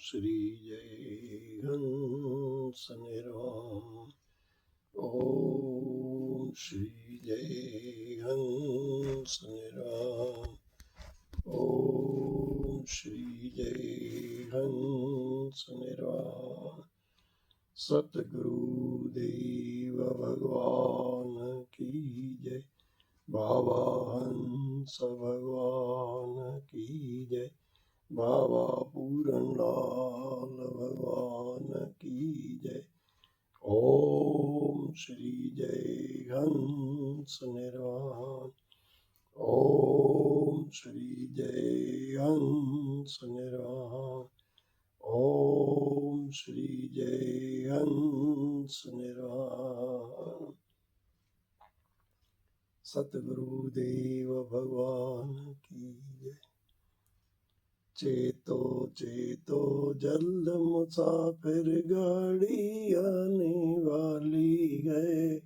श्री जय हंस निराम। ओम श्री जय हंस निराम। ओम श्री जय हंस निराम। सतगुरु देव भगवान की जय। बाबा हंस भगवान की जय। बाबा पूरन लाल भगवान की जय। ओम श्री जय हंस निराम। ओम श्री जय हंस निराम। ओम श्री जय हंस निराम। सतगुरु देव भगवान की जय। चेतो चेतो जल्द मुसाफिर गाड़ी आने वाली है।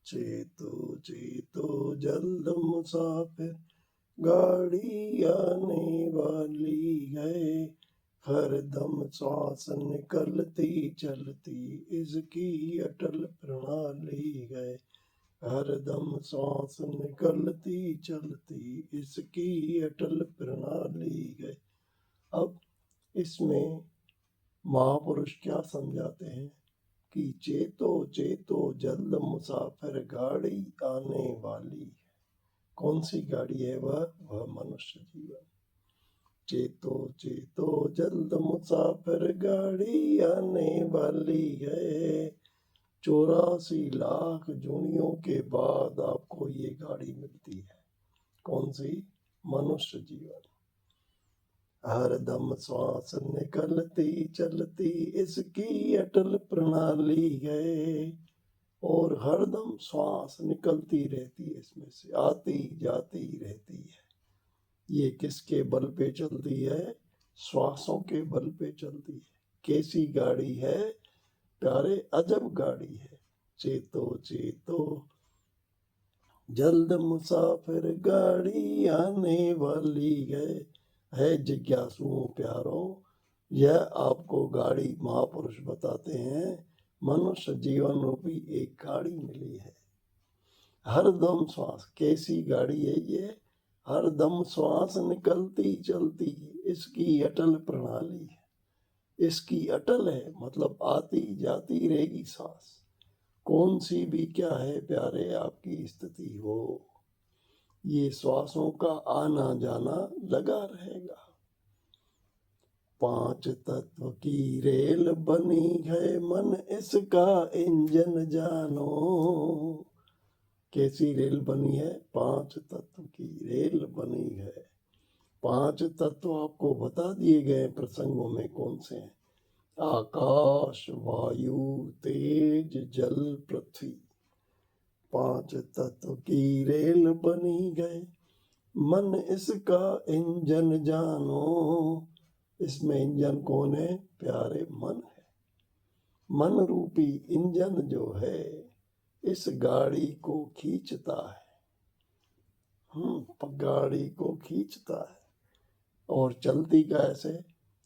चेतो चेतो जल्द मुसाफिर गाड़ी आने वाली है। हर दम श्वास निकलती चलती इसकी अटल प्रणाली है। हर दम श्वास निकलती चलती इसकी अटल प्रणाली है। अब इसमें महापुरुष क्या समझाते हैं कि चेतो चेतो जल्द मुसाफिर गाड़ी आने वाली है। कौन सी गाड़ी है वह मनुष्य जीवन। चेतो चेतो जल्द मुसाफिर गाड़ी आने वाली है। 84 लाख जोनियों के बाद आपको ये गाड़ी मिलती है। कौन सी? मनुष्य जीवन। हर दम श्वास निकलती चलती इसकी अटल प्रणाली है। और हर दम श्वास निकलती रहती है, इसमें से आती जाती रहती है। ये किसके बल पे चलती है? श्वासों के बल पे चलती है। कैसी गाड़ी है प्यारे? अजब गाड़ी है। चेतो चेतो जल्द मुसाफिर गाड़ी आने वाली है जिज्ञासुओं प्यारों, यह आपको गाड़ी महापुरुष बताते हैं। मनुष्य जीवन रूपी एक गाड़ी मिली है। हर दम श्वास, कैसी गाड़ी है ये? हर दम श्वास निकलती चलती इसकी अटल प्रणाली है। इसकी अटल है मतलब आती जाती रहेगी सांस। कौन सी भी क्या है प्यारे आपकी स्थिति हो, ये श्वासों का आना जाना लगा रहेगा। 5 तत्व की रेल बनी है मन इसका इंजन जानो। कैसी रेल बनी है? 5 तत्व की रेल बनी है। 5 तत्व आपको बता दिए गए प्रसंगों में कौन से हैं। आकाश, वायु, तेज, जल, पृथ्वी। 5 तत्व की रेल बनी गए मन इसका इंजन जानो। इसमें इंजन कौन है प्यारे? मन है। मन रूपी इंजन जो है इस गाड़ी को खींचता है। गाड़ी को खींचता है। और चलती कैसे?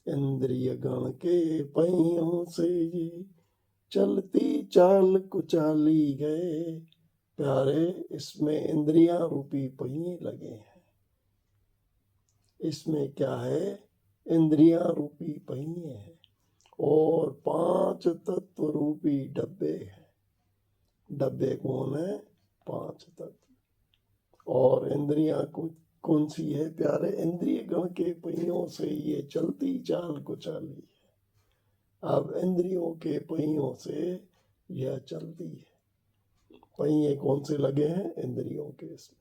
इंद्रिय गण के पहियों से ये चलती चाल कुचाली गए। प्यारे इसमें इंद्रियां रूपी पहिए लगे हैं। इसमें क्या है? इंद्रियां रूपी पहिए हैं और 5 तत्व रूपी डब्बे हैं। डब्बे कौन है? 5 तत्व। और इंद्रियां कौन सी है प्यारे? इंद्रिय गण के पहियों से ये चलती चाल कुचाली है। अब इंद्रियों के पहियों से यह चलती है। पहिए कौन से लगे हैं? इंद्रियों के। इसमें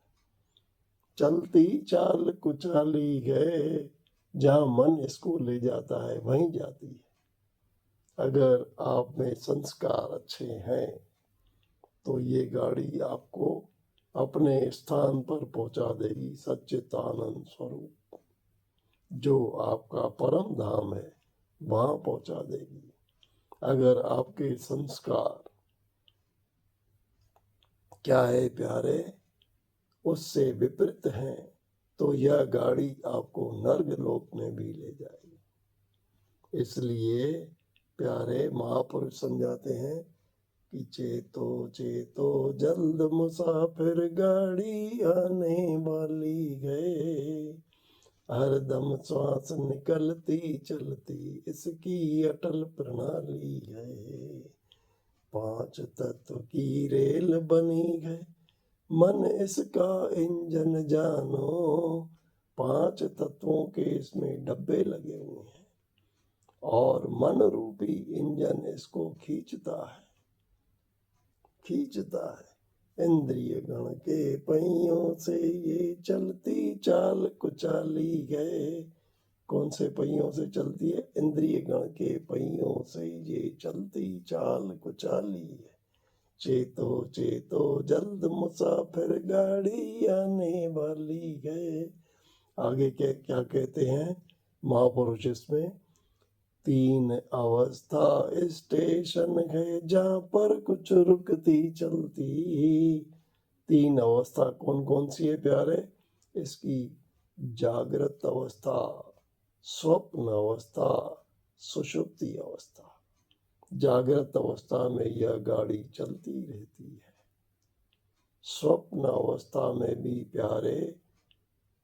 चलती चाल कुचाली गए, जहां मन इसको ले जाता है वहीं जाती है। अगर आप में संस्कार अच्छे हैं तो ये गाड़ी आपको अपने स्थान पर पहुंचा देगी। सच्चिदानंद स्वरूप जो आपका परम धाम है वहां पहुंचा देगी। अगर आपके संस्कार क्या है प्यारे? उससे विपरीत हैं तो यह गाड़ी आपको नर्क लोक में भी ले जाएगी। इसलिए प्यारे महापुरुष समझाते हैं कि चेतो चेतो जल्द मुसाफिर गाड़ी आने वाली है, हरदम श्वास निकलती चलती इसकी अटल प्रणाली है। 5 तत्व की रेल बनी है, मन इसका इंजन जानो। 5 तत्वों के इसमें डब्बे लगे हुए हैं और मन रूपी इंजन इसको खींचता है। इंद्रिय गण के पहियों से ये चलती चाल कुचाली है। कौन से पहियों से चलती है? इंद्रिय गण के पहियों से ये चलती चाल कुचाली है। चेतो चेतो जल्द मुसाफिर गाड़ी आने वाली है। आगे क्या कहते हैं महापुरुष इसमें? 3 अवस्था स्टेशन है जहाँ पर कुछ रुकती चलती। 3 अवस्था कौन कौन सी है प्यारे? इसकी जागृत अवस्था, स्वप्न अवस्था, सुषुप्ति अवस्था। जागृत अवस्था में यह गाड़ी चलती रहती है। स्वप्न अवस्था में भी प्यारे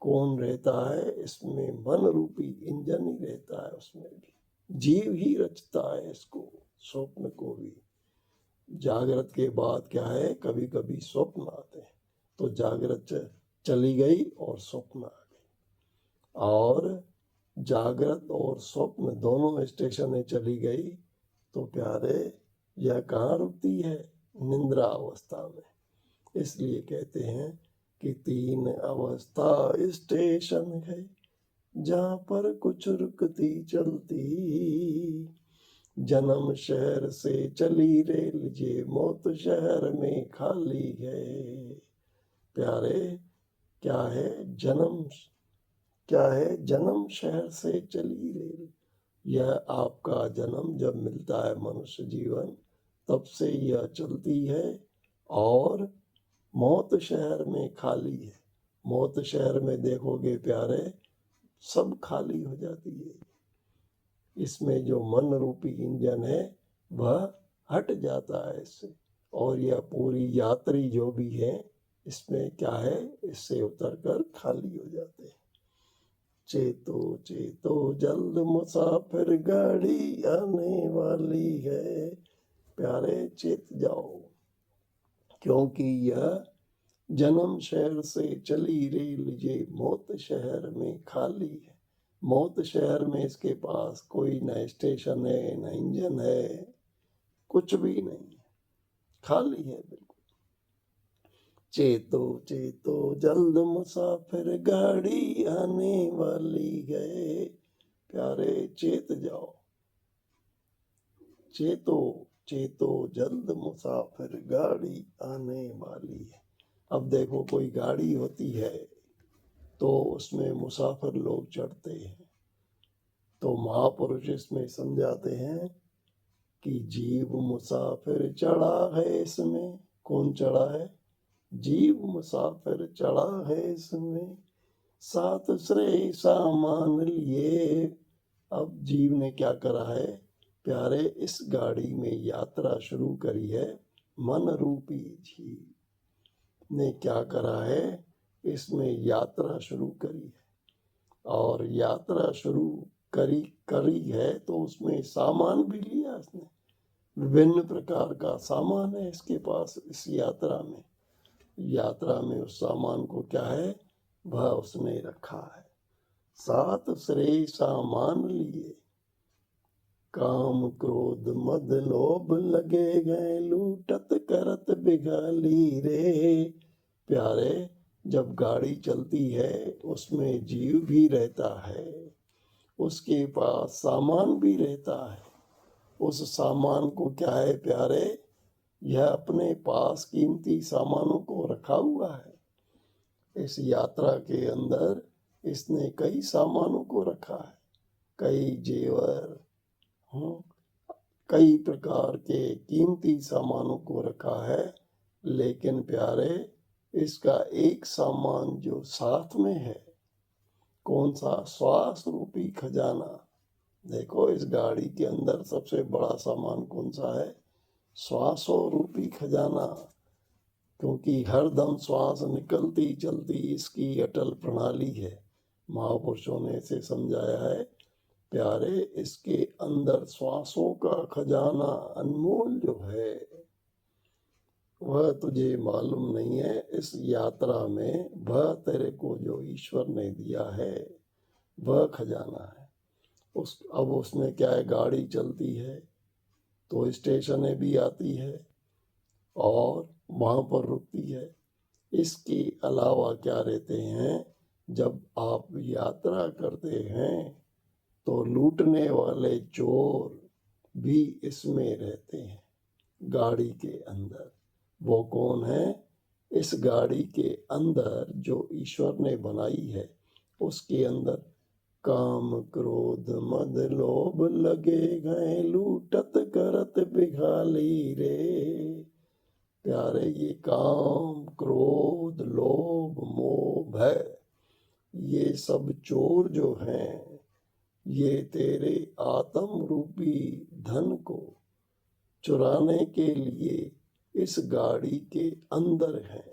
कौन रहता है? इसमें मन रूपी इंजन ही रहता है। उसमें भी जीव ही रचता है इसको, स्वप्न को भी। जागृत के बाद क्या है, कभी कभी स्वप्न आते हैं, तो जागृत चली गई और स्वप्न आ गई। और जागृत और स्वप्न दोनों स्टेशनें चली गई तो प्यारे यह कहाँ रुकती है? निद्रा अवस्था में। इसलिए कहते हैं कि 3 अवस्था स्टेशन है जहाँ पर कुछ रुकती चलती। जन्म शहर से चली रेल ये मौत शहर में खाली है। प्यारे क्या है? जन्म शहर से चली रेल। यह आपका जन्म जब मिलता है मनुष्य जीवन, तब से यह चलती है और मौत शहर में खाली है। मौत शहर में देखोगे प्यारे सब खाली हो जाती है। इसमें जो मन रूपी इंजन है वह हट जाता है इससे, और यह पूरी यात्री जो भी है इसमें क्या है, इससे उतरकर खाली हो जाते हैं। चेतो चेतो जल्द मुसाफिर गाड़ी आने वाली है। प्यारे चेत जाओ, क्योंकि यह जन्म शहर से चली रेल ये मौत शहर में खाली है। मौत शहर में इसके पास कोई न स्टेशन है, न इंजन है, कुछ भी नहीं है, खाली है बिल्कुल। चेतो चेतो जल्द मुसाफिर गाड़ी आने वाली है। प्यारे चेत जाओ, चेतो चेतो जल्द मुसाफिर गाड़ी आने वाली है। अब देखो कोई गाड़ी होती है तो उसमें मुसाफिर लोग चढ़ते हैं, तो महापुरुष इसमें समझाते हैं कि जीव मुसाफिर चढ़ा है इसमें। कौन चढ़ा है? जीव मुसाफिर चढ़ा है इसमें, साथ श्रेय सामान लिए। अब जीव ने क्या करा है प्यारे? इस गाड़ी में यात्रा शुरू करी है। मन रूपी जीव ने क्या करा है? इसमें यात्रा शुरू करी है, और यात्रा शुरू करी है तो उसमें सामान भी लिया इसने। विभिन्न प्रकार का सामान है इसके पास इस यात्रा में। यात्रा में उस सामान को क्या है, वह उसने रखा है। 7 श्रेय सामान लिए, काम क्रोध मद लोभ लगे गए, लूटत करत बिगाली रे। प्यारे जब गाड़ी चलती है उसमें जीव भी रहता है, उसके पास सामान भी रहता है। उस सामान को क्या है प्यारे, यह अपने पास कीमती सामानों को रखा हुआ है। इस यात्रा के अंदर इसने कई सामानों को रखा है, कई जेवर, कई प्रकार के कीमती सामानों को रखा है। लेकिन प्यारे इसका एक सामान जो साथ में है, कौन सा? श्वास रूपी खजाना। देखो इस गाड़ी के अंदर सबसे बड़ा सामान कौन सा है? श्वासों रूपी खजाना, क्योंकि हर दम श्वास निकलती चलती इसकी अटल प्रणाली है। महापुरुषों ने इसे समझाया है, प्यारे इसके अंदर श्वासों का खजाना अनमोल जो है वह तुझे मालूम नहीं है। इस यात्रा में वह तेरे को जो ईश्वर ने दिया है वह खजाना है। अब उसमें क्या है, गाड़ी चलती है तो स्टेशनें भी आती है और वहाँ पर रुकती है। इसके अलावा क्या रहते हैं, जब आप यात्रा करते हैं तो लूटने वाले चोर भी इसमें रहते हैं गाड़ी के अंदर। वो कौन है? इस गाड़ी के अंदर जो ईश्वर ने बनाई है उसके अंदर काम क्रोध मद लोभ लगे गए लूटत करत बिघाली रे। प्यारे ये काम क्रोध लोभ मोह भय ये सब चोर जो हैं ये तेरे आत्म रूपी धन को चुराने के लिए इस गाड़ी के अंदर है।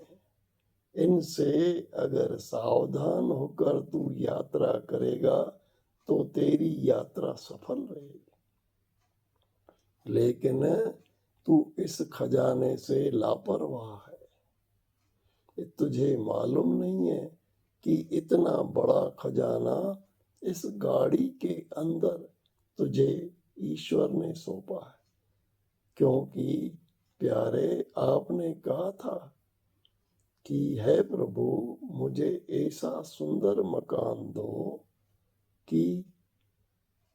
इनसे अगर सावधान होकर तू यात्रा करेगा तो तेरी यात्रा सफल रहेगी। लेकिन तू इस खजाने से लापरवाह है। तुझे मालूम नहीं है कि इतना बड़ा खजाना इस गाड़ी के अंदर तुझे ईश्वर ने सौंपा है। क्योंकि प्यारे आपने कहा था कि है प्रभु मुझे ऐसा सुंदर मकान दो कि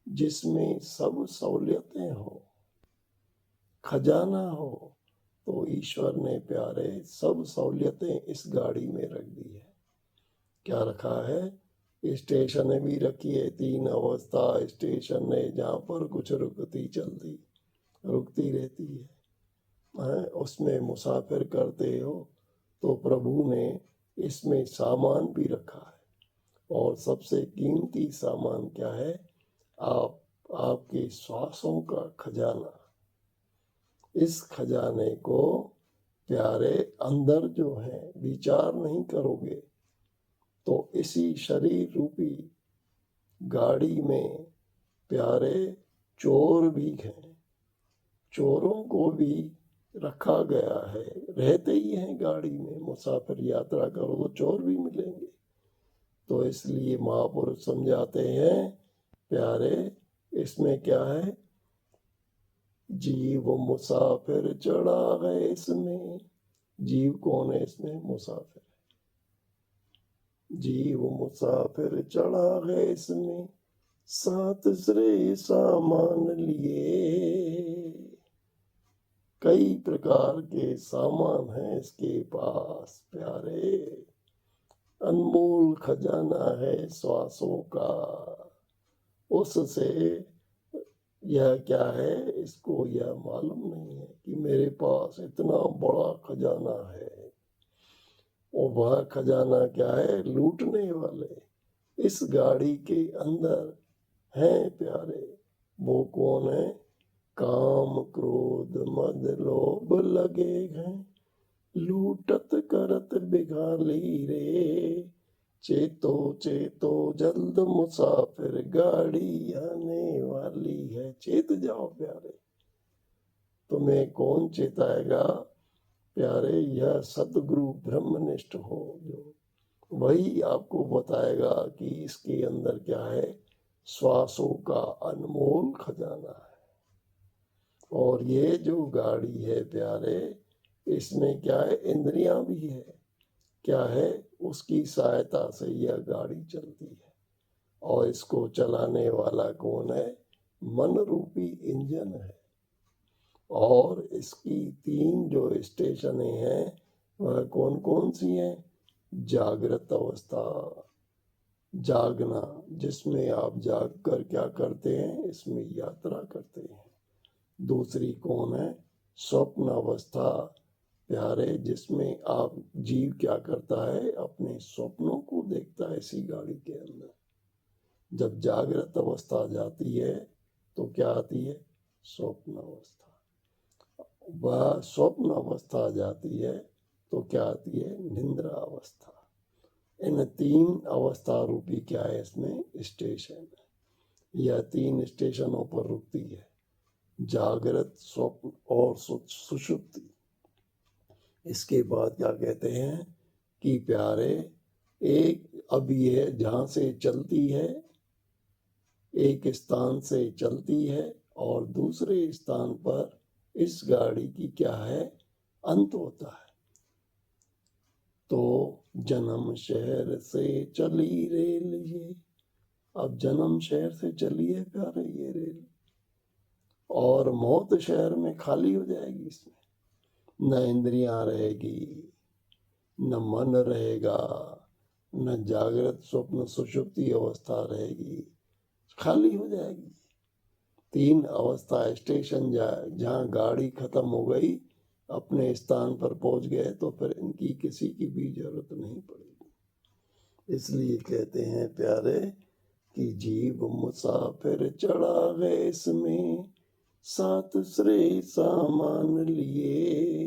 जिसमें सब सहूलियतें हो, खजाना हो। तो ईश्वर ने प्यारे सब सहूलियतें इस गाड़ी में रख दी है। क्या रखा है? स्टेशन भी रखी है, 3 अवस्था स्टेशन है जहाँ पर कुछ रुकती रहती है। उसमें मुसाफिर करते हो तो प्रभु ने इसमें सामान भी रखा है। और सबसे कीमती सामान क्या है? आपके श्वासों का खजाना। इस खजाने को प्यारे अंदर जो है विचार नहीं करोगे तो इसी शरीर रूपी गाड़ी में प्यारे चोर भी हैं। चोरों को भी रखा गया है, रहते ही हैं गाड़ी में। मुसाफिर यात्रा करो तो चोर भी मिलेंगे। तो इसलिए महापुरुष समझाते हैं, प्यारे इसमें क्या है, जीव मुसाफिर चढ़ा है इसमें। जीव कौन है इसमें? मुसाफिर। जीव मुसाफिर चढ़ा है इसमें, सात श्रेय सामान लिए। कई प्रकार के सामान हैं इसके पास प्यारे। अनमोल खजाना है श्वासों का। उससे यह क्या है, इसको यह मालूम नहीं है कि मेरे पास इतना बड़ा खजाना है। और वह खजाना क्या है? लूटने वाले इस गाड़ी के अंदर हैं प्यारे। वो कौन है? काम क्रोध मद लोभ लगे हैं लूटत करत बिघाली रे। चेतो चेतो जल्द मुसाफिर गाड़ी आने वाली है। चेत जाओ प्यारे। तुम्हें कौन चेताएगा? प्यारे यह सतगुरु ब्रह्मनिष्ठ हो जो, वही आपको बताएगा कि इसके अंदर क्या है। श्वासों का अनमोल खजाना है। और ये जो गाड़ी है प्यारे, इसमें क्या है, इंद्रियां भी है। क्या है? उसकी सहायता से यह गाड़ी चलती है। और इसको चलाने वाला कौन है? मन रूपी इंजन है। और इसकी 3 जो स्टेशनें हैं वह कौन कौन सी हैं? जागृत अवस्था, जागना, जिसमें आप जाग कर क्या करते हैं? इसमें यात्रा करते हैं। दूसरी कौन है? स्वप्न अवस्था प्यारे, जिसमें आप जीव क्या करता है? अपने स्वप्नों को देखता है इसी गाड़ी के अंदर। जब जागृत अवस्था जाती है तो क्या आती है? स्वप्न अवस्था। वह स्वप्न अवस्था जाती है तो क्या आती है? निद्रा अवस्था। इन तीन अवस्था रूपी क्या है इसमें? स्टेशन है। यह तीन स्टेशनों पर रुकती है, जागृत, स्वप्न और सुषुप्ति। इसके बाद क्या कहते हैं कि प्यारे, एक अब ये जहाँ से चलती है, एक स्थान से चलती है और दूसरे स्थान पर इस गाड़ी की क्या है? अंत होता है। तो जन्म शहर से चली रेल ये, अब जन्म शहर से चली है प्यारे ये रेल, और मौत शहर में खाली हो जाएगी। इसमें न इंद्रियां रहेगी, न मन रहेगा, न जागृत स्वप्न सुषुप्ति अवस्था रहेगी, खाली हो जाएगी। तीन अवस्था स्टेशन जहाँ गाड़ी खत्म हो गई, अपने स्थान पर पहुंच गए, तो फिर इनकी किसी की भी जरूरत नहीं पड़ेगी। इसलिए कहते हैं प्यारे कि जीव मुसाफिर चढ़ा गए इसमें, सात श्रेय सामान लिए,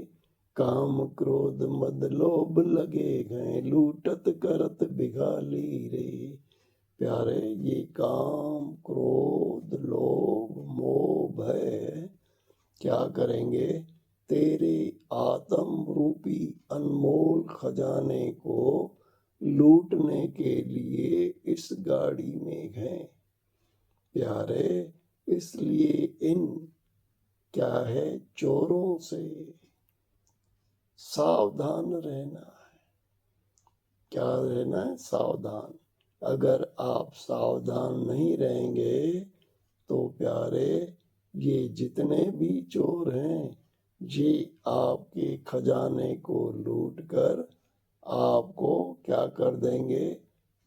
काम क्रोध मद लोभ लगे गए, लूटत करत बिघाली रे। प्यारे, ये काम क्रोध लोभ मोह भय क्या करेंगे? तेरे आत्म रूपी अनमोल खजाने को लूटने के लिए इस गाड़ी में हैं प्यारे। इसलिए इन क्या है? चोरों से सावधान रहना है। क्या रहना है? सावधान। अगर आप सावधान नहीं रहेंगे तो प्यारे, ये जितने भी चोर हैं, ये आपके खजाने को लूट कर आपको क्या कर देंगे?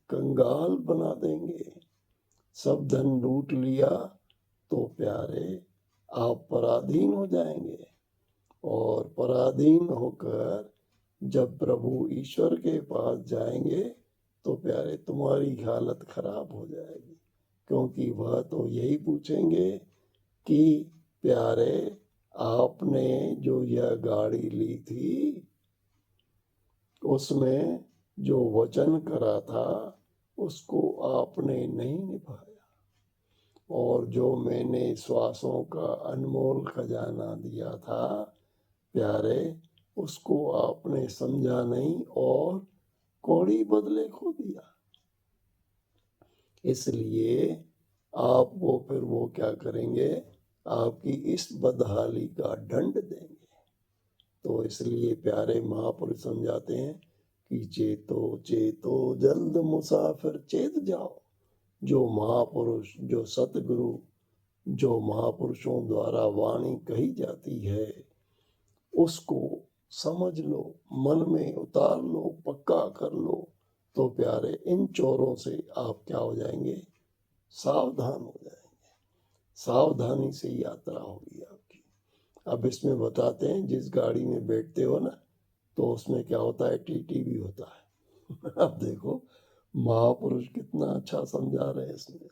कंगाल बना देंगे। सब धन लूट लिया तो प्यारे आप पराधीन हो जाएंगे, और पराधीन होकर जब प्रभु ईश्वर के पास जाएंगे तो प्यारे तुम्हारी हालत खराब हो जाएगी, क्योंकि वह तो यही पूछेंगे कि प्यारे, आपने जो यह गाड़ी ली थी उसमें जो वचन करा था उसको आपने नहीं निभाया, और जो मैंने श्वासों का अनमोल खजाना दिया था प्यारे, उसको आपने समझा नहीं और कौड़ी बदले खो दिया। इसलिए आपको फिर वो क्या करेंगे? आपकी इस बदहाली का दंड देंगे। तो इसलिए प्यारे महापुरुष समझाते हैं कि चेतो चेतो जल्द मुसाफिर चेत जाओ। जो महापुरुष, जो सतगुरु, जो महापुरुषों द्वारा वाणी कही जाती है उसको समझ लो, मन में उतार लो, पक्का कर लो, तो प्यारे इन चोरों से आप क्या हो जाएंगे? सावधान हो जाएंगे। सावधानी से यात्रा होगी आपकी। अब इसमें बताते हैं, जिस गाड़ी में बैठते हो ना, तो उसमें क्या होता है? टीटी भी होता है। अब देखो महापुरुष कितना अच्छा समझा रहे हैं इसमें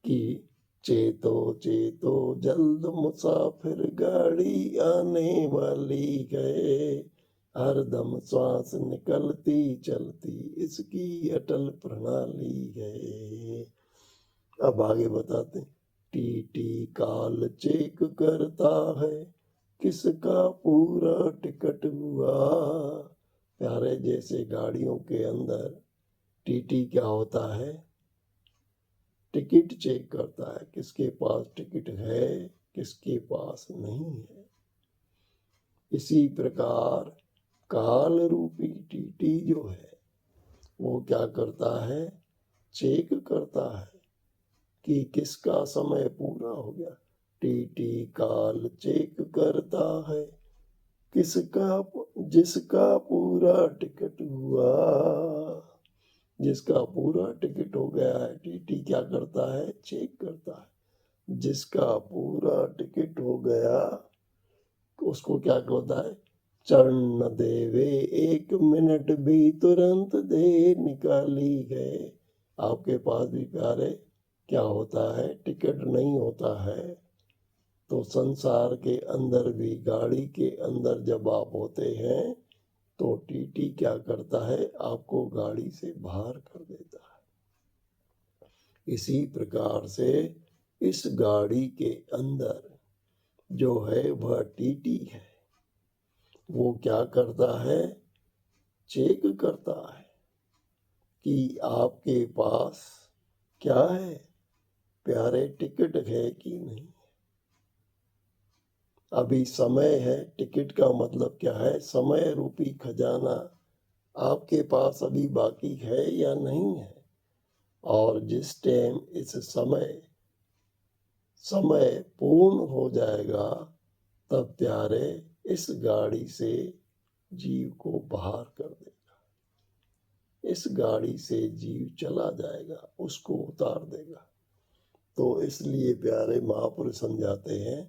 कि चेतो चेतो जल्द मुसाफिर गाड़ी आने वाली है, हरदम श्वास निकलती चलती इसकी अटल प्रणाली है। अब आगे बताते हैं, टीटी काल चेक करता है, किसका पूरा टिकट हुआ। प्यारे, जैसे गाड़ियों के अंदर टीटी क्या होता है? टिकट चेक करता है, किसके पास टिकट है, किसके पास नहीं है। इसी प्रकार काल रूपी टीटी जो है वो क्या करता है? चेक करता है कि किसका समय पूरा हो गया। टीटी काल चेक करता है, किसका, जिसका पूरा टिकट हुआ। जिसका पूरा टिकट हो गया है, टीटी क्या करता है? चेक करता है। जिसका पूरा टिकट हो गया उसको क्या कहता है? चढ़ न देवे एक मिनट भी, तुरंत दे निकाली है, आपके पास भी प्यारे क्या होता है, टिकट नहीं होता है। तो संसार के अंदर भी, गाड़ी के अंदर जब आप होते हैं तो टीटी क्या करता है, आपको गाड़ी से बाहर कर देता है। इसी प्रकार से इस गाड़ी के अंदर जो है वह टीटी है, वो क्या करता है, चेक करता है कि आपके पास क्या है प्यारे, टिकट है कि नहीं। अभी समय है, टिकट का मतलब क्या है, समय रूपी खजाना आपके पास अभी बाकी है या नहीं है। और जिस टाइम इस समय पूर्ण हो जाएगा तब प्यारे इस गाड़ी से जीव को बाहर कर देगा। इस गाड़ी से जीव चला जाएगा, उसको उतार देगा। तो इसलिए प्यारे महापुरुष समझाते हैं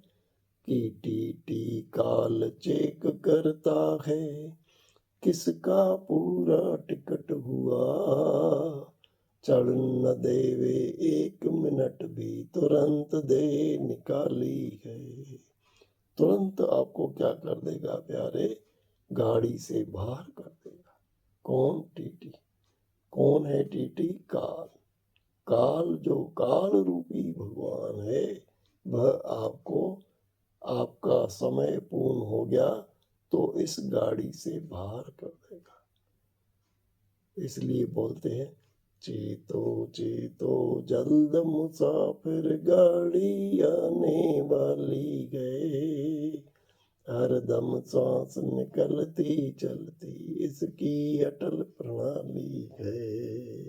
कि टीटी काल चेक करता है, किसका पूरा टिकट हुआ, चढ़ न देवे एक मिनट भी, तुरंत दे निकाली है। तुरंत आपको क्या कर देगा प्यारे, गाड़ी से बाहर कर देगा। कौन, टीटी। कौन है टीटी, काल। काल जो काल रूपी भगवान है, वह आपको, आपका समय पूर्ण हो गया तो इस गाड़ी से बाहर कर देगा। इसलिए बोलते हैं, चेतो चेतो जल्द मुसाफिर, गाड़ी आने वाली है, हर दम सांस निकलती चलती, इसकी अटल प्रणाली है।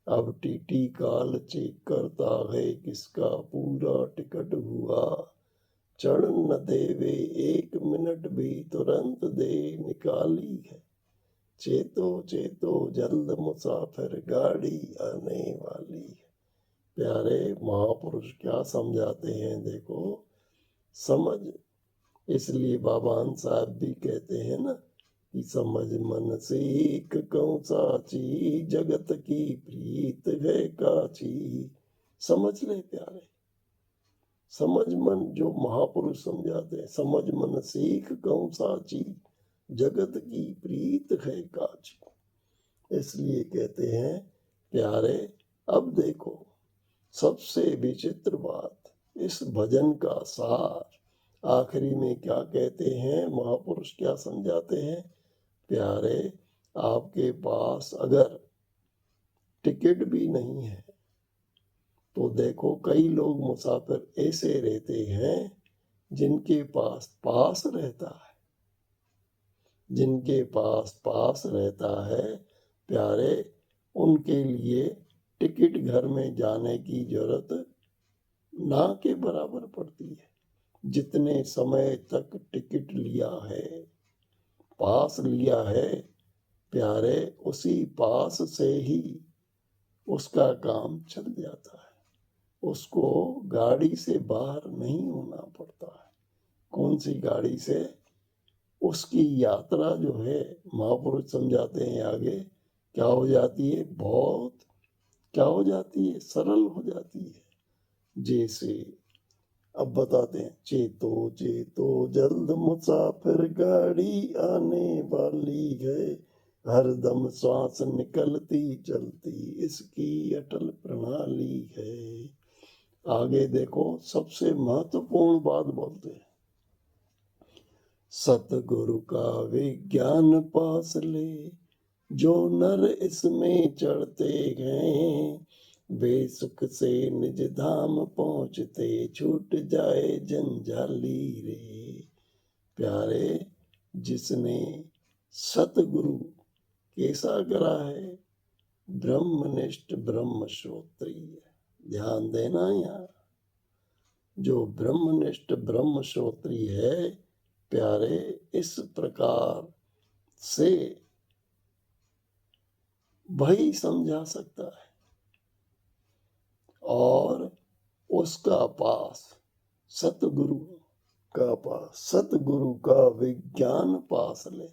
अब टीटी काल चेक करता है, किसका पूरा टिकट हुआ, चढ़ न देवे एक मिनट भी, तुरंत दे निकाली है। चेतो चेतो जल्द मुसाफिर, गाड़ी आने वाली है। प्यारे महापुरुष क्या समझाते हैं, देखो समझ। इसलिए बाबा साहब भी कहते हैं ना कि समझ मन सीख कौन साची, जगत की प्रीत है काची। समझ ले प्यारे, समझ मन, जो महापुरुष समझाते हैं, समझ मन सीख कौन साची, जगत की प्रीत है काची। इसलिए कहते हैं प्यारे, अब देखो सबसे विचित्र बात, इस भजन का सार आखिरी में क्या कहते हैं, महापुरुष क्या समझाते हैं प्यारे, आपके पास अगर टिकट भी नहीं है तो देखो कई लोग मुसाफिर ऐसे रहते हैं जिनके पास पास रहता है, जिनके पास पास रहता है प्यारे, उनके लिए टिकट घर में जाने की जरूरत ना के बराबर पड़ती है। जितने समय तक टिकट लिया है, पास लिया है प्यारे, उसी पास से ही उसका काम चल जाता है, उसको गाड़ी से बाहर नहीं होना पड़ता है। कौन सी गाड़ी से, उसकी यात्रा जो है महापुरुष समझाते हैं आगे क्या हो जाती है, बहुत क्या हो जाती है, सरल हो जाती है। जैसे अब बताते हैं, चेतो चेतो जल्द मुसाफिर, गाड़ी आने वाली है, हर दम श्वास निकलती चलती, इसकी अटल प्रणाली है। आगे देखो सबसे महत्वपूर्ण बात बोलते हैं, सतगुरु का विज्ञान पास ले, जो नर इसमें चढ़ते हैं, वे सुख से निज धाम पहुँचते, छूट जाए जंजाली रे। प्यारे, जिसने सतगुरु कैसा करा है, ब्रह्मनिष्ठ ब्रह्म श्रोत्रिय। ध्यान देना यार, जो ब्रह्मनिष्ठ ब्रह्म श्रोत्रिय है प्यारे, इस प्रकार से वही समझा सकता है। और उसका पास सतगुरु का पास, सतगुरु का विज्ञान पास ले।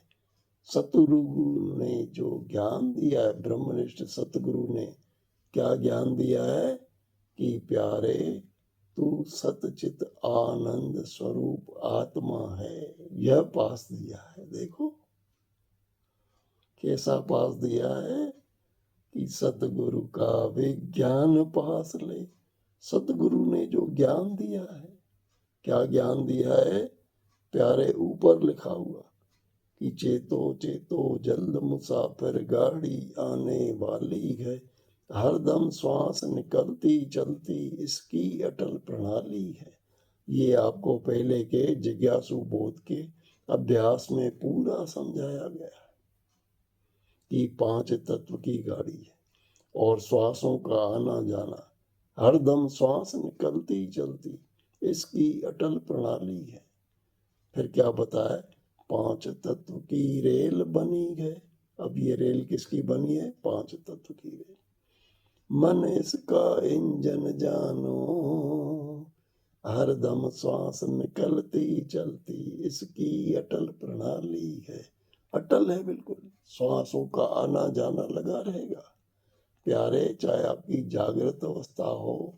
सतगुरु ने जो ज्ञान दिया है, ब्रह्मनिष्ठ सतगुरु ने क्या ज्ञान दिया है कि प्यारे तू सतचित आनंद स्वरूप आत्मा है, यह पास दिया है। देखो कैसा पास दिया है कि सतगुरु का विज्ञान पास ले। सतगुरु ने जो ज्ञान दिया है, क्या ज्ञान दिया है प्यारे? ऊपर लिखा हुआ कि चेतो चेतो जल्द मुसाफिर गाड़ी आने वाली है, हरदम श्वास निकलती चलती इसकी अटल प्रणाली है। ये आपको पहले के जिज्ञासु बोध के अभ्यास में पूरा समझाया गया है कि 5 तत्व की गाड़ी है और श्वासों का आना जाना, हरदम श्वास निकलती चलती इसकी अटल प्रणाली है। फिर क्या बताया? 5 तत्व की रेल बनी है। अब ये रेल किसकी बनी है? 5 तत्व की रेल। मन इसका इंजन जानो, हरदम श्वास निकलती चलती इसकी अटल प्रणाली है। अटल है बिल्कुल, श्वासों का आना जाना लगा रहेगा। प्यारे, चाहे आपकी जागृत अवस्था हो,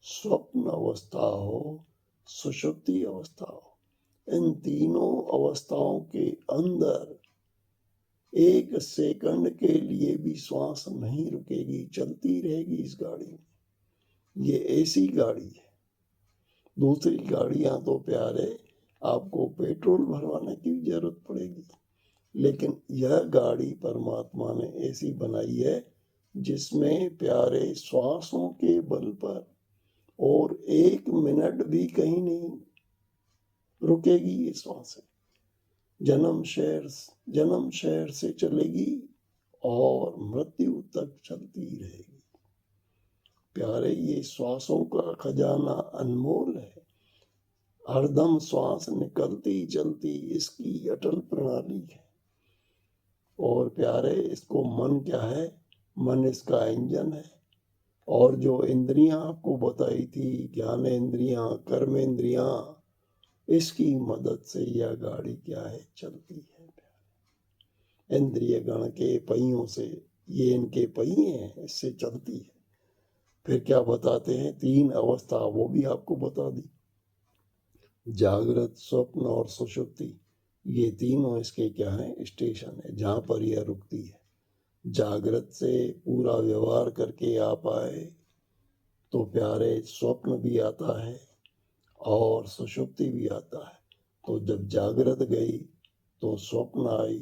स्वप्न अवस्था हो, सुषुप्ति अवस्था हो, इन तीनों अवस्थाओं के अंदर 1 सेकंड के लिए भी श्वास नहीं रुकेगी, चलती रहेगी इस गाड़ी में। ये ऐसी गाड़ी है। दूसरी गाड़ियां तो प्यारे आपको पेट्रोल भरवाने की जरूरत पड़ेगी, लेकिन यह गाड़ी परमात्मा ने ऐसी बनाई है जिसमें प्यारे श्वासों के बल पर और 1 मिनट भी कहीं नहीं रुकेगी ये श्वासें। जन्म शहर से चलेगी और मृत्यु तक चलती रहेगी। प्यारे, ये श्वासों का खजाना अनमोल है। हरदम श्वास निकलती चलती इसकी अटल प्रणाली है। और प्यारे, इसको मन क्या है? मन इसका इंजन है। और जो इंद्रियां आपको बताई थी, ज्ञानेंद्रियां, कर्मेंद्रियां, इसकी मदद से यह गाड़ी क्या है? चलती है। इंद्रिय गण के पहियों से, ये इनके पहिए हैं, इससे चलती है। फिर क्या बताते हैं? 3 अवस्था, वो भी आपको बता दी। जागृत, स्वप्न और सुषुप्ति, ये तीनों इसके क्या है? स्टेशन है, जहां पर यह रुकती है। जागृत से पूरा व्यवहार करके आप आए तो प्यारे स्वप्न भी आता है और सुषुप्ति भी आता है। तो जब जागृत गई तो स्वप्न आई,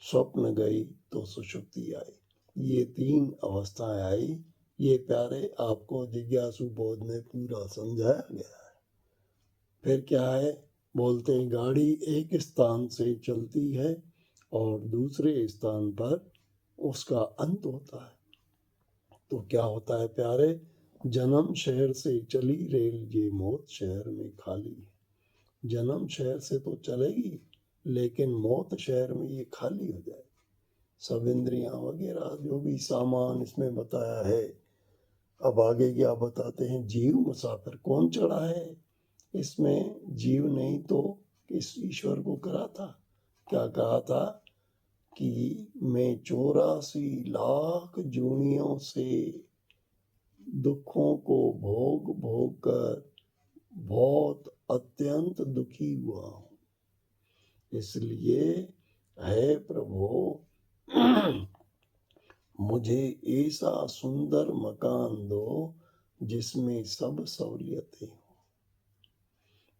स्वप्न गई तो सुषुप्ति आई। ये 3 अवस्थाएं आई। ये प्यारे आपको जिज्ञासु बोध में पूरा समझाया गया है। फिर क्या है? बोलते हैं गाड़ी एक स्थान से चलती है और दूसरे स्थान पर उसका अंत होता है। तो क्या होता है प्यारे? जन्म शहर से चली रेल ये मौत शहर में खाली है। जन्म शहर से तो चलेगी, लेकिन मौत शहर में ये खाली हो जाए। सब इंद्रियां वगैरह जो भी सामान इसमें बताया है। अब आगे क्या बताते हैं? जीव मुसाफिर। कौन चढ़ा है इसमें? जीव नहीं तो इस ईश्वर को करा था। क्या कहा था कि मैं 84 लाख जूनियों से दुखों को भोग भोग कर बहुत अत्यंत दुखी हुआ हूँ, इसलिए है प्रभु मुझे ऐसा सुंदर मकान दो जिसमें सब सहूलियतें हो।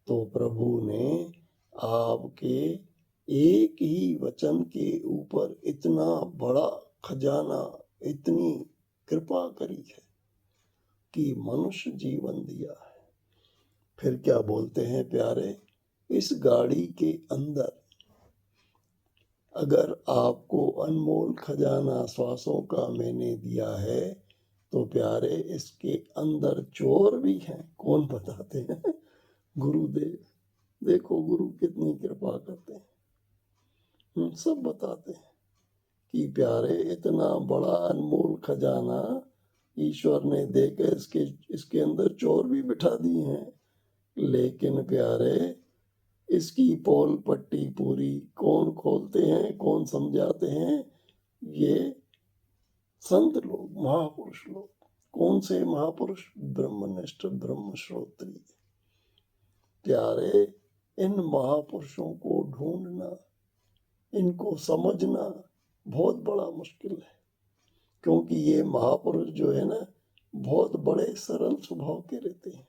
तो प्रभु ने आपके एक ही वचन के ऊपर इतना बड़ा खजाना, इतनी कृपा करी है कि मनुष्य जीवन दिया है। फिर क्या बोलते हैं प्यारे? इस गाड़ी के अंदर अगर आपको अनमोल खजाना श्वासों का मैंने दिया है तो प्यारे इसके अंदर चोर भी हैं। कौन बताते हैं? गुरुदेव। देखो गुरु कितनी कृपा करते हैं। सब बताते हैं कि प्यारे इतना बड़ा अनमोल खजाना ईश्वर ने देकर इसके अंदर चोर भी बिठा दिए हैं। लेकिन प्यारे इसकी पोल पट्टी पूरी कौन खोलते हैं, कौन समझाते हैं? ये संत लोग, महापुरुष लोग। कौन से महापुरुष? ब्रह्मनिष्ठ ब्रह्मश्रोत्री। प्यारे, इन महापुरुषों को ढूंढना, इनको समझना बहुत बड़ा मुश्किल है, क्योंकि ये महापुरुष जो है ना, बहुत बड़े सरल स्वभाव के रहते हैं,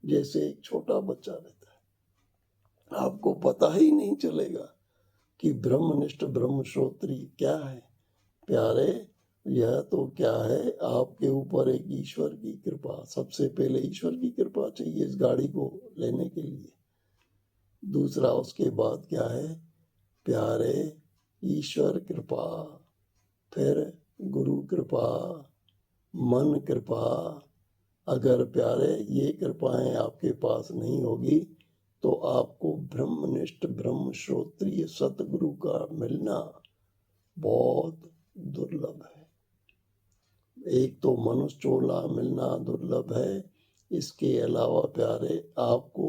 जैसे एक छोटा बच्चा रहता है। आपको पता ही नहीं चलेगा कि ब्रह्मनिष्ठ ब्रह्मश्रोत्री क्या है। प्यारे, यह तो क्या है, आपके ऊपर एक ईश्वर की कृपा। सबसे पहले ईश्वर की कृपा चाहिए इस गाड़ी को लेने के लिए। दूसरा, उसके बाद क्या है प्यारे, ईश्वर कृपा, फिर गुरु कृपा, मन कृपा। अगर प्यारे ये कृपाएं आपके पास नहीं होगी तो आपको ब्रह्मनिष्ठ ब्रह्मश्रोत्रीय सतगुरु का मिलना बहुत दुर्लभ है। एक तो मनुष्य चोला मिलना दुर्लभ है, इसके अलावा प्यारे आपको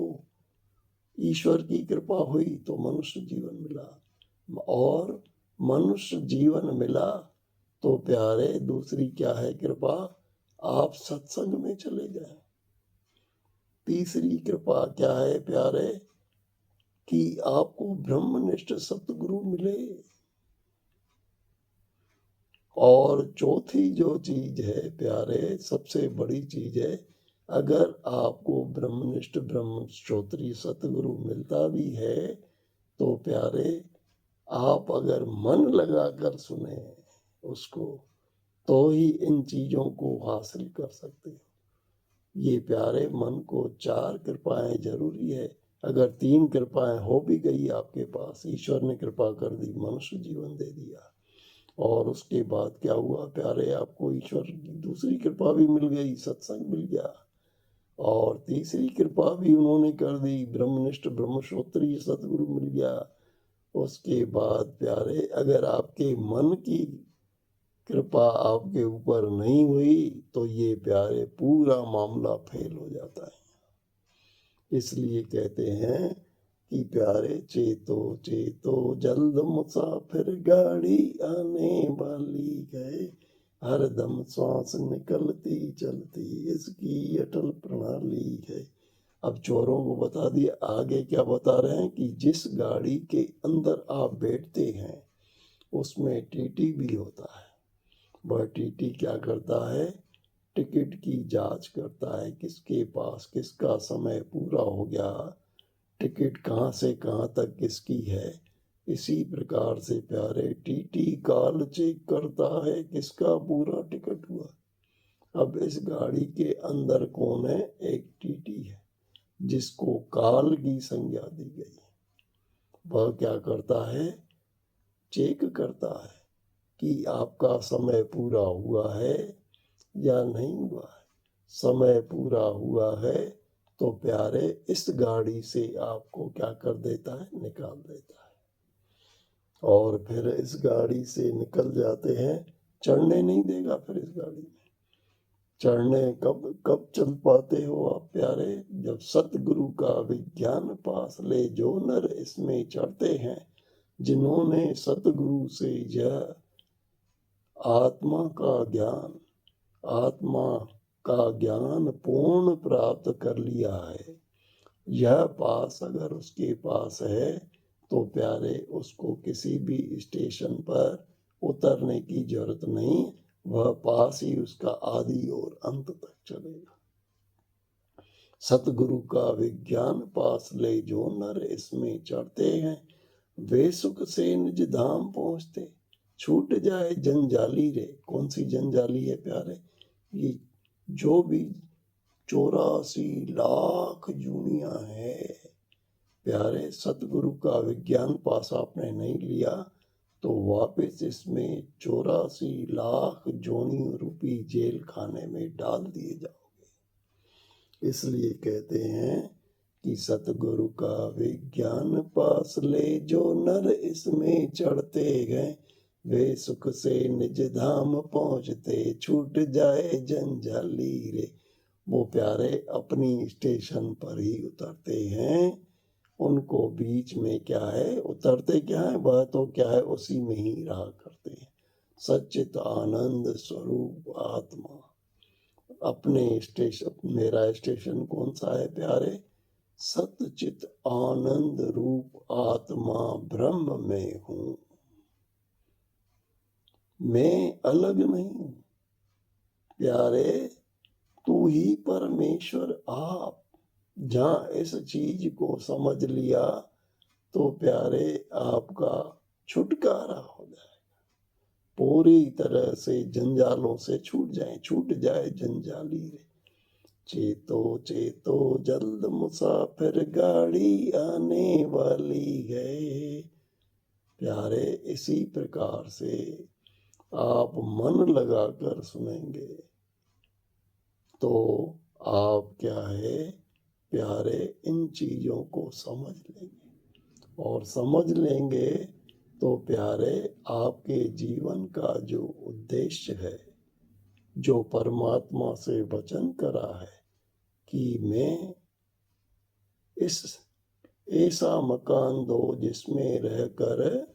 ईश्वर की कृपा हुई तो मनुष्य जीवन मिला, और मनुष्य जीवन मिला तो प्यारे दूसरी क्या है कृपा, आप सत्संग में चले जाएं। तीसरी कृपा क्या है प्यारे, कि आपको ब्रह्मनिष्ठ सतगुरु मिले। और चौथी जो चीज है प्यारे, सबसे बड़ी चीज है, अगर आपको ब्रह्मनिष्ठ ब्रह्मश्रोत्री सतगुरु मिलता भी है तो प्यारे आप अगर मन लगाकर सुने उसको तो ही इन चीजों को हासिल कर सकते हो। ये प्यारे मन को 4 कृपाएं जरूरी है। अगर 3 कृपाएं हो भी गई आपके पास, ईश्वर ने कृपा कर दी, मनुष्य जीवन दे दिया, और उसके बाद क्या हुआ प्यारे, आपको ईश्वर की दूसरी कृपा भी मिल गई, सत्संग मिल गया, और तीसरी कृपा भी उन्होंने कर दी, ब्रह्मनिष्ठ ब्रह्मश्रोत्री सतगुरु मिल गया। उसके बाद प्यारे अगर आपके मन की कृपा आपके ऊपर नहीं हुई तो ये प्यारे पूरा मामला फेल हो जाता है। इसलिए कहते हैं कि प्यारे चेतो चेतो जल्द मुसाफिर गाड़ी आने वाली है, हरदम श्वास निकलती चलती इसकी अटल प्रणाली है। अब चोरों को बता दिया, आगे क्या बता रहे हैं कि जिस गाड़ी के अंदर आप बैठते हैं उसमें टीटी भी होता है। वह टीटी क्या करता है, टिकट की जांच करता है, किसके पास किसका समय पूरा हो गया, टिकट कहाँ से कहाँ तक किसकी है। इसी प्रकार से प्यारे टीटी काल चेक करता है किसका पूरा टिकट हुआ। अब इस गाड़ी के अंदर कौन है, एक टीटी है जिसको काल की संज्ञा दी गई। वह क्या करता है, चेक करता है कि आपका समय पूरा हुआ है या नहीं हुआ है। समय पूरा हुआ है तो प्यारे इस गाड़ी से आपको क्या कर देता है, निकाल देता है, और फिर इस गाड़ी से निकल जाते हैं, चढ़ने नहीं देगा फिर इस गाड़ी में। चढ़ने कब कब चल पाते हो आप प्यारे, जब सतगुरु का विज्ञान पास ले जो नर इसमें चढ़ते हैं, जिन्होंने सतगुरु से यह आत्मा का ज्ञान पूर्ण प्राप्त कर लिया है। यह पास अगर उसके पास है तो प्यारे उसको किसी भी स्टेशन पर उतरने की जरूरत नहीं, वह पास ही उसका आदि और अंत तक चलेगा। सतगुरु का विज्ञान पास ले जो नर इसमें चढ़ते हैं, वे सुख से निज धाम पहुंचते। छूट जाए जंजाली रे, कौन सी जंजाली है प्यारे, ये जो भी 84 लाख जूनियां है प्यारे, सतगुरु का विज्ञान पास आपने नहीं लिया तो वापस इसमें 84 लाख जोनी रूपी जेल खाने में डाल दिए जाओगे। इसलिए कहते हैं कि सतगुरु का विज्ञान पास ले जो नर इसमें चढ़ते गए, वे सुख से निज धाम पहुंचते, छूट जाए जंजाली रे। वो प्यारे अपनी स्टेशन पर ही उतरते हैं, उनको बीच में क्या है, उतरते क्या है, वह तो क्या है उसी में ही रहा करते हैं। सच्चित आनंद स्वरूप आत्मा। अपने स्टेशन, मेरा स्टेशन कौन सा है प्यारे? सच्चित आनंद रूप आत्मा ब्रह्म में हूं। मैं अलग नहीं हूं प्यारे, तू ही परमेश्वर आप। जहां इस चीज को समझ लिया तो प्यारे आपका छुटकारा हो जाए, पूरी तरह से जंजालों से छूट जाए जंजाली रे। चेतो चेतो जल्द मुसाफिर गाड़ी आने वाली है। प्यारे इसी प्रकार से आप मन लगाकर सुनेंगे तो आप क्या है प्यारे इन चीजों को समझ लेंगे, और समझ लेंगे तो प्यारे आपके जीवन का जो उद्देश्य है, जो परमात्मा से वचन करा है कि मैं इस ऐसा मकान दो जिसमें रहकर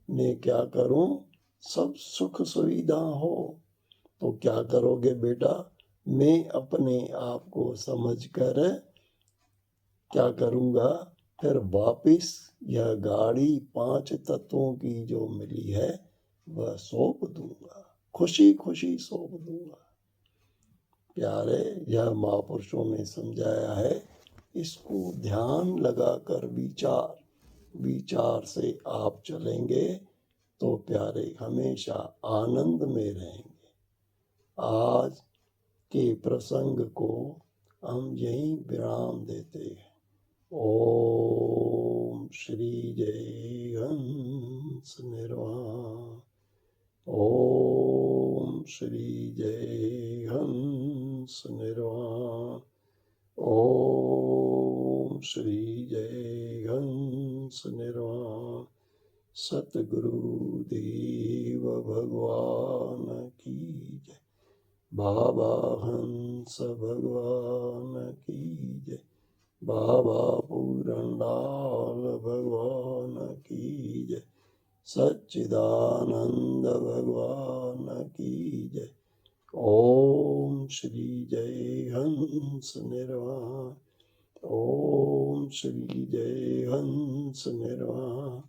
मैं क्या करूं, सब सुख सुविधा हो। तो क्या करोगे बेटा? मैं अपने आप को समझकर क्या करूंगा, फिर वापिस यह गाड़ी 5 तत्वों की जो मिली है वह सौंप दूंगा, खुशी खुशी सौंप दूंगा। प्यारे यह महापुरुषों ने समझाया है, इसको ध्यान लगाकर विचार से आप चलेंगे तो प्यारे हमेशा आनंद में रहेंगे। आज के प्रसंग को हम यहीं विराम देते हैं। ओम श्री जय हंस निर्वाण। ओम श्री जय हंस निर्वाण। ओम श्री जय हंस निर्वाण। सतगुरु देव भगवान की जय। बाबा हंस भगवान की जय। बाबा पूरनलाल भगवान की जय। सच्चिदानंद भगवान की जय। ओम श्री जय हंस निर्वाण। ओम श्री जय हंस निर्वाण।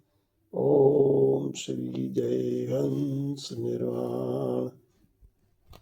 ओम श्री जय हंस निर्वाण।